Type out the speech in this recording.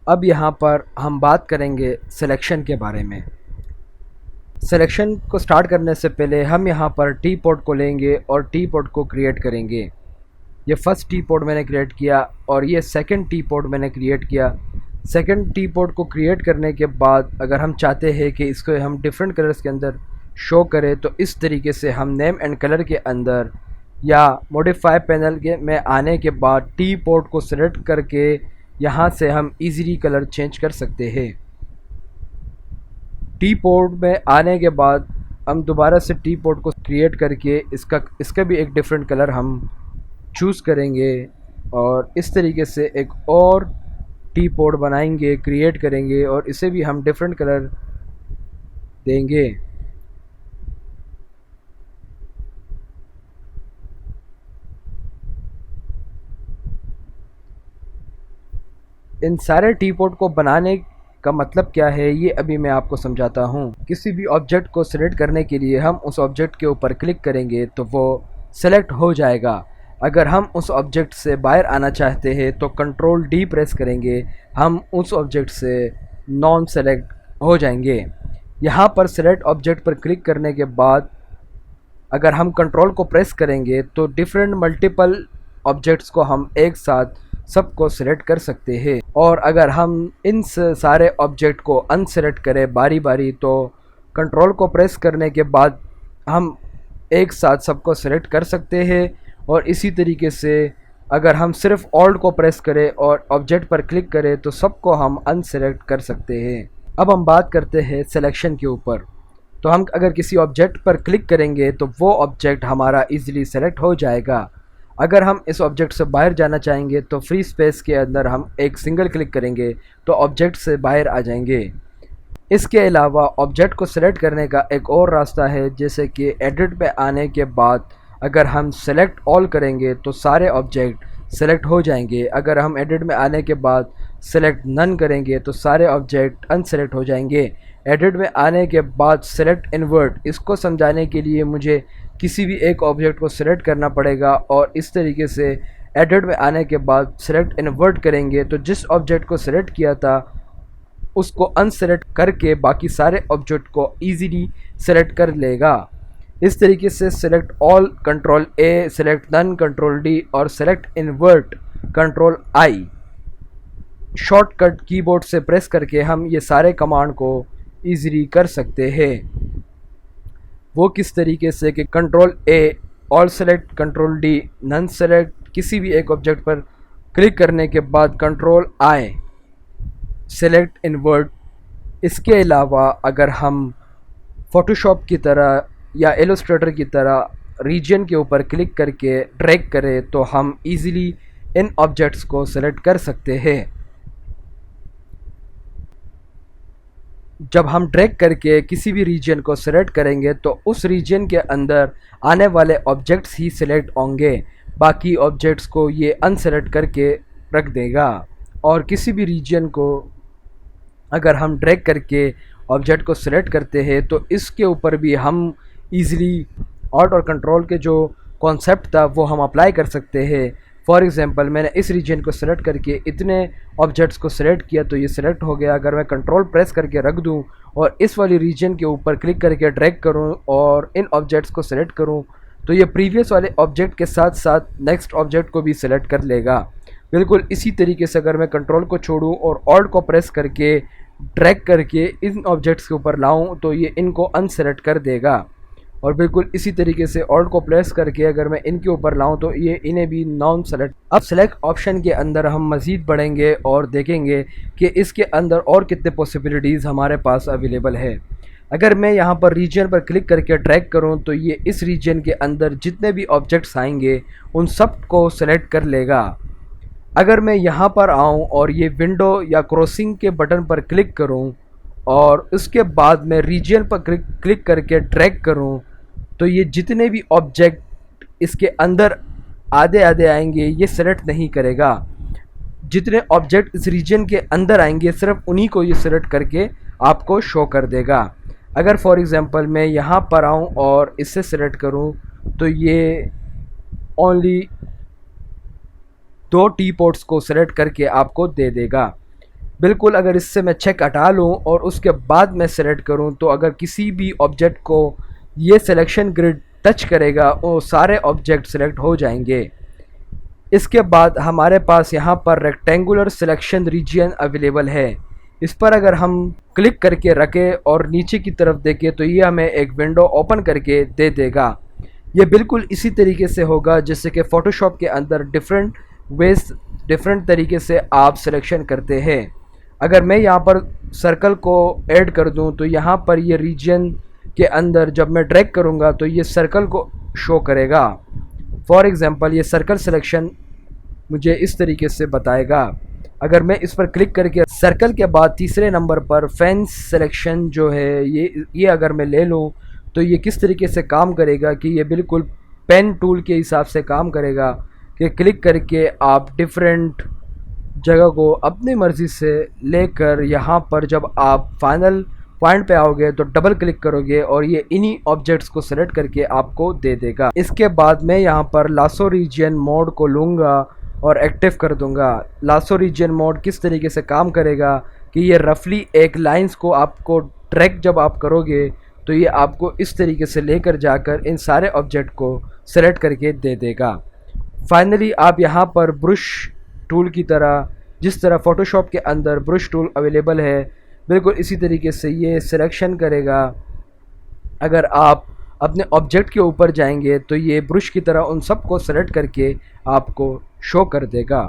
अब यहाँ पर हम बात करेंगे सिलेक्शन के बारे में। सिलेक्शन को स्टार्ट करने से पहले हम यहाँ पर टी पॉट को लेंगे और टी पॉट को क्रिएट करेंगे। ये फर्स्ट टी पॉट मैंने क्रिएट किया और ये सेकंड टी पॉट मैंने क्रिएट किया। सेकंड टी पॉट को क्रिएट करने के बाद अगर हम चाहते हैं कि इसको हम डिफरेंट कलर्स के अंदर शो करें तो इस तरीके से हम नेम एंड कलर के अंदर या मॉडिफाई पैनल के में आने के बाद टी पॉट को सिलेक्ट करके यहाँ से हम इजीली कलर चेंज कर सकते हैं। टी पोर्ट में आने के बाद हम दोबारा से टी पोर्ट को क्रिएट करके इसका भी एक डिफरेंट कलर हम चूज़ करेंगे और इस तरीके से एक और टी पोर्ट बनाएंगे, क्रिएट करेंगे और इसे भी हम डिफरेंट कलर देंगे। इन सारे टी पोर्ट को बनाने का मतलब क्या है ये अभी मैं आपको समझाता हूँ। किसी भी ऑब्जेक्ट को सिलेक्ट करने के लिए हम उस ऑब्जेक्ट के ऊपर क्लिक करेंगे तो वो सेलेक्ट हो जाएगा। अगर हम उस ऑब्जेक्ट से बाहर आना चाहते हैं तो कंट्रोल डी प्रेस करेंगे, हम उस ऑब्जेक्ट से नॉन सेलेक्ट हो जाएंगे। यहाँ पर सेलेक्ट ऑब्जेक्ट पर क्लिक करने के बाद अगर हम कंट्रोल को प्रेस करेंगे तो डिफरेंट मल्टीपल ऑब्जेक्ट्स को हम एक साथ सबको सिलेक्ट कर सकते हैं। और अगर हम इन सारे ऑब्जेक्ट को अनसेलेक्ट करें बारी बारी तो कंट्रोल को प्रेस करने के बाद हम एक साथ सबको सिलेक्ट कर सकते हैं। और इसी तरीके से अगर हम सिर्फ ऑल्ट को प्रेस करें और ऑब्जेक्ट पर क्लिक करें तो सबको हम अनसेलेक्ट कर सकते हैं। अब हम बात करते हैं सिलेक्शन के ऊपर। तो हम अगर किसी ऑब्जेक्ट पर क्लिक करेंगे तो वो ऑब्जेक्ट हमारा इजीली सेलेक्ट हो जाएगा। अगर हम इस ऑब्जेक्ट से बाहर जाना चाहेंगे तो फ्री स्पेस के अंदर हम एक सिंगल क्लिक करेंगे तो ऑब्जेक्ट से बाहर आ जाएंगे। इसके अलावा ऑब्जेक्ट को सिलेक्ट करने का एक और रास्ता है, जैसे कि एडिट पे आने के बाद अगर हम सेलेक्ट ऑल करेंगे तो सारे ऑब्जेक्ट सेलेक्ट हो जाएंगे। अगर हम एडिट में आने के बाद सेलेक्ट नन करेंगे तो सारे ऑब्जेक्ट अनसेलेक्ट हो जाएंगे। एडिट में आने के बाद सेलेक्ट इन्वर्ट, इसको समझाने के लिए मुझे किसी भी एक ऑब्जेक्ट को सिलेक्ट करना पड़ेगा और इस तरीके से एडिट में आने के बाद सेलेक्ट इन्वर्ट करेंगे तो जिस ऑब्जेक्ट को सिलेक्ट किया था उसको अनसेलेक्ट करके बाकी सारे ऑब्जेक्ट को इजीली सेलेक्ट कर लेगा। इस तरीके से select all control A, select none control D और select invert control I shortcut keyboard से प्रेस करके हम ये सारे कमांड को इजीली कर सकते हैं। वो किस तरीके से कि control A all select, control D none select, किसी भी एक ऑब्जेक्ट पर क्लिक करने के बाद कंट्रोल आई सेलेक्ट इन्वर्ट। इसके अलावा अगर हम फोटोशॉप की तरह या इलस्ट्रेटर की तरह रीजन के ऊपर क्लिक करके ड्रैग करें तो हम इजीली इन ऑब्जेक्ट्स को सेलेक्ट कर सकते हैं। जब हम ड्रैग करके किसी भी रीजन को सेलेक्ट करेंगे तो उस रीजन के अंदर आने वाले ऑब्जेक्ट्स ही सिलेक्ट होंगे, बाकी ऑब्जेक्ट्स को ये अनसेलेक्ट करके रख देगा। और किसी भी रीजन को अगर हम ड्रैग करके ऑब्जेक्ट को सिलेक्ट करते हैं तो इसके ऊपर भी हम इजीली ऑल्ट और कंट्रोल के जो कॉन्सेप्ट था वो हम अप्लाई कर सकते हैं। फॉर एग्जांपल मैंने इस रीजन को सिलेक्ट करके इतने ऑब्जेक्ट्स को सिलेक्ट किया तो ये सिलेक्ट हो गया। अगर मैं कंट्रोल प्रेस करके रख दूं और इस वाली रीजन के ऊपर क्लिक करके ड्रैग करूं और इन ऑब्जेक्ट्स को सिलेक्ट करूं तो ये प्रीवियस वाले ऑब्जेक्ट के साथ साथ नेक्स्ट ऑब्जेक्ट को भी सिलेक्ट कर लेगा। बिल्कुल इसी तरीके से अगर मैं कंट्रोल को छोड़ूं और ऑल्ट को प्रेस करके ड्रैग करके इन ऑब्जेक्ट्स के ऊपर लाऊं तो ये इनको अनसेलेक्ट कर देगा। और बिल्कुल इसी तरीके से ऑल्ट को प्रेस करके अगर मैं इनके ऊपर लाऊं तो ये इन्हें भी नॉन सेलेक्ट। अब सेलेक्ट ऑप्शन के अंदर हम मज़ीद बढ़ेंगे और देखेंगे कि इसके अंदर और कितने पॉसिबिलिटीज़ हमारे पास अवेलेबल है। अगर मैं यहाँ पर रीजन पर क्लिक करके ड्रैग करूँ तो ये इस रीजन के अंदर जितने भी ऑब्जेक्ट्स आएंगे उन सब को सेलेक्ट कर लेगा। अगर मैं यहाँ पर आऊँ और ये विंडो या क्रॉसिंग के बटन पर क्लिक करूँ और उसके बाद मैं रीजन पर क्लिक करके ड्रैग करूँ तो ये जितने भी ऑब्जेक्ट इसके अंदर आधे आधे आएंगे ये सेलेक्ट नहीं करेगा। जितने ऑब्जेक्ट इस रीजन के अंदर आएंगे सिर्फ उन्हीं को ये सेलेक्ट करके आपको शो कर देगा। अगर फॉर एग्जांपल मैं यहाँ पर आऊँ और इससे सेलेक्ट करूँ तो ये ओनली 2 टी पॉट्स को सेलेक्ट करके आपको दे देगा। बिल्कुल अगर इससे मैं चेक हटा लूँ और उसके बाद मैं सेलेक्ट करूँ, तो अगर किसी भी ऑब्जेक्ट को ये सिलेक्शन ग्रिड टच करेगा वो सारे ऑब्जेक्ट सेलेक्ट हो जाएंगे। इसके बाद हमारे पास यहाँ पर रेक्टेंगुलर सिलेक्शन रीजन अवेलेबल है। इस पर अगर हम क्लिक करके रखें और नीचे की तरफ देखें तो ये हमें एक विंडो ओपन करके दे देगा। ये बिल्कुल इसी तरीके से होगा जैसे कि फ़ोटोशॉप के अंदर डिफरेंट तरीके से आप सिलेक्शन करते हैं। अगर मैं यहाँ पर सर्कल को ऐड कर दूँ तो यहाँ पर ये रीजन के अंदर जब मैं ड्रैग करूँगा तो ये सर्कल को शो करेगा। फॉर एग्ज़ाम्पल ये सर्कल सिलेक्शन मुझे इस तरीके से बताएगा। अगर मैं इस पर क्लिक करके सर्कल के बाद तीसरे नंबर पर फेंस सिलेक्शन जो है ये अगर मैं ले लूँ तो ये किस तरीके से काम करेगा कि ये बिल्कुल पेन टूल के हिसाब से काम करेगा कि क्लिक करके आप डिफरेंट जगह को अपनी मर्ज़ी से लेकर यहाँ पर जब आप फाइनल पॉइंट पे आओगे तो डबल क्लिक करोगे और ये इन्हीं ऑब्जेक्ट्स को सेलेक्ट करके आपको दे देगा। इसके बाद मैं यहाँ पर लासो रीजन मोड को लूँगा और एक्टिव कर दूँगा। लासो रीजन मोड किस तरीके से काम करेगा कि ये रफली एक लाइंस को आपको ट्रैक जब आप करोगे तो ये आपको इस तरीके से लेकर जाकर इन सारे ऑब्जेक्ट को सेलेक्ट करके दे देगा। फाइनली आप यहाँ पर ब्रश टूल की तरह जिस तरह फ़ोटोशॉप के अंदर ब्रश टूल अवेलेबल है बिल्कुल इसी तरीके से ये सिलेक्शन करेगा। अगर आप अपने ऑब्जेक्ट के ऊपर जाएंगे तो ये ब्रश की तरह उन सब को सेलेक्ट करके आपको शो कर देगा।